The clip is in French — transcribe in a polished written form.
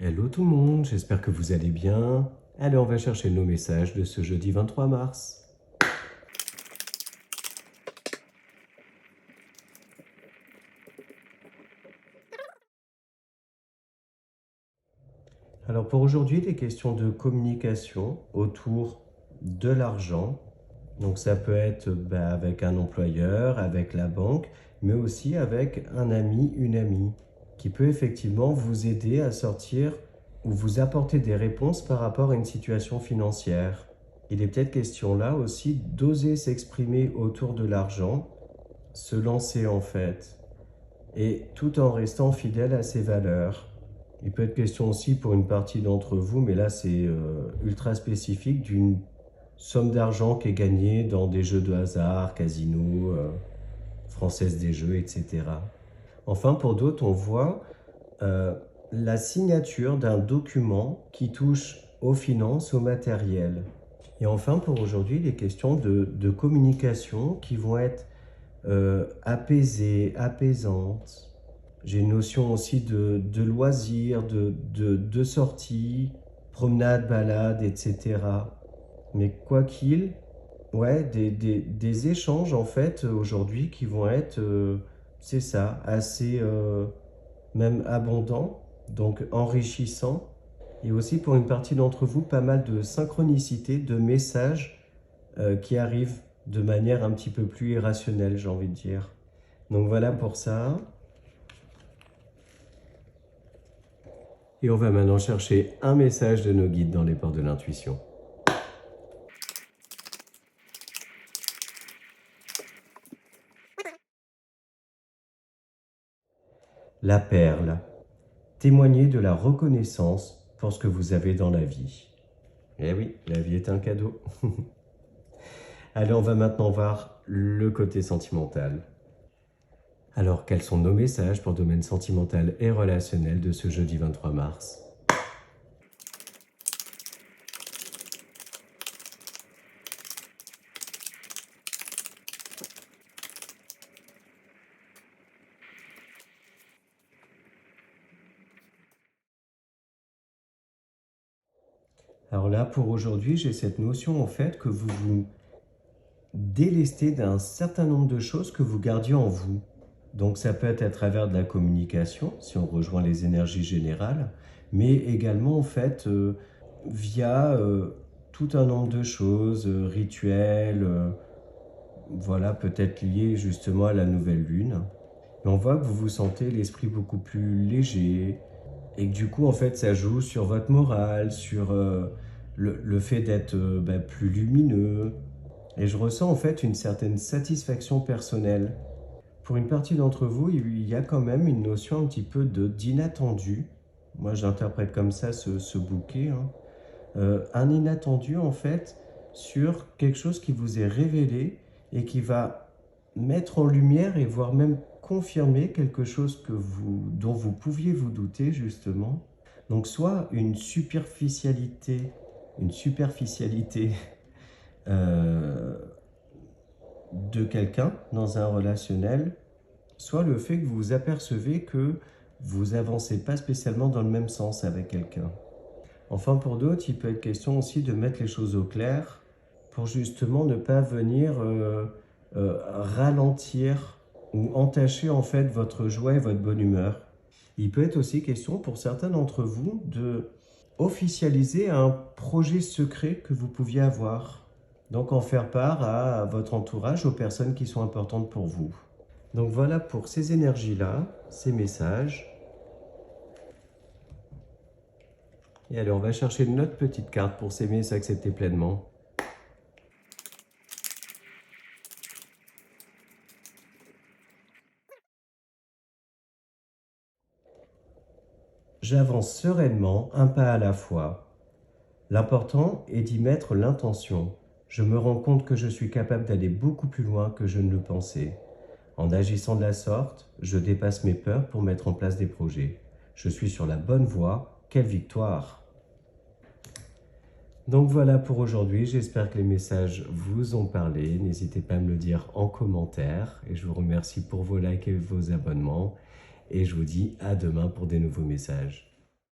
Hello tout le monde, j'espère que vous allez bien. Allez, on va chercher nos messages de ce jeudi 23 mars. Alors pour aujourd'hui, les questions de communication autour de l'argent. Donc ça peut être avec un employeur, avec la banque, mais aussi avec un ami, une amie, qui peut effectivement vous aider à sortir ou vous apporter des réponses par rapport à une situation financière. Il est peut-être question là aussi d'oser s'exprimer autour de l'argent, se lancer en fait, et tout en restant fidèle à ses valeurs. Il peut être question aussi pour une partie d'entre vous, mais là c'est ultra spécifique, d'une somme d'argent qui est gagnée dans des jeux de hasard, casino, Française des Jeux, etc. Enfin, pour d'autres, on voit euh, la signature d'un document qui touche aux finances, au matériel. Et enfin, pour aujourd'hui, les questions de communication qui vont être apaisées, apaisantes. J'ai une notion aussi de loisirs, de sortie, promenade, balade, etc. Mais quoi qu'il, ouais, des échanges en fait aujourd'hui qui vont être, c'est ça, assez même abondants, donc enrichissants. Et aussi pour une partie d'entre vous, pas mal de synchronicité, de messages qui arrivent de manière un petit peu plus irrationnelle, j'ai envie de dire. Donc voilà pour ça. Et on va maintenant chercher un message de nos guides dans les portes de l'intuition. La perle. Témoignez de la reconnaissance pour ce que vous avez dans la vie. Eh oui, la vie est un cadeau. Allez, on va maintenant voir le côté sentimental. Alors, quels sont nos messages pour le domaine sentimental et relationnel de ce jeudi 23 mars? Alors là, pour aujourd'hui, j'ai cette notion en fait que vous vous délestez d'un certain nombre de choses que vous gardiez en vous. Donc ça peut être à travers de la communication, si on rejoint les énergies générales, mais également en fait via tout un nombre de choses, rituels, voilà, peut-être liés justement à la nouvelle lune. Et on voit que vous vous sentez l'esprit beaucoup plus léger et que du coup en fait ça joue sur votre morale, sur le fait d'être plus lumineux. Et je ressens en fait une certaine satisfaction personnelle. Pour une partie d'entre vous, il y a quand même une notion un petit peu d'inattendu. Moi, j'interprète comme ça ce bouquet, hein. Un inattendu, en fait, sur quelque chose qui vous est révélé et qui va mettre en lumière et voire même confirmer quelque chose dont vous pouviez vous douter, justement. Donc, soit une superficialité euh, de quelqu'un dans un relationnel, soit le fait que vous vous apercevez que vous avancez pas spécialement dans le même sens avec quelqu'un. Enfin, pour d'autres, il peut être question aussi de mettre les choses au clair pour justement ne pas venir ralentir ou entacher en fait votre joie et votre bonne humeur. Il peut être aussi question pour certains d'entre vous de officialiser un projet secret que vous pouviez avoir. Donc en faire part à votre entourage, aux personnes qui sont importantes pour vous. Donc voilà pour ces énergies-là, ces messages. Et alors on va chercher notre petite carte pour s'aimer et s'accepter pleinement. J'avance sereinement, un pas à la fois. L'important est d'y mettre l'intention. Je me rends compte que je suis capable d'aller beaucoup plus loin que je ne le pensais. En agissant de la sorte, je dépasse mes peurs pour mettre en place des projets. Je suis sur la bonne voie. Quelle victoire! Donc voilà pour aujourd'hui, j'espère que les messages vous ont parlé. N'hésitez pas à me le dire en commentaire. Et je vous remercie pour vos likes et vos abonnements. Et je vous dis à demain pour des nouveaux messages.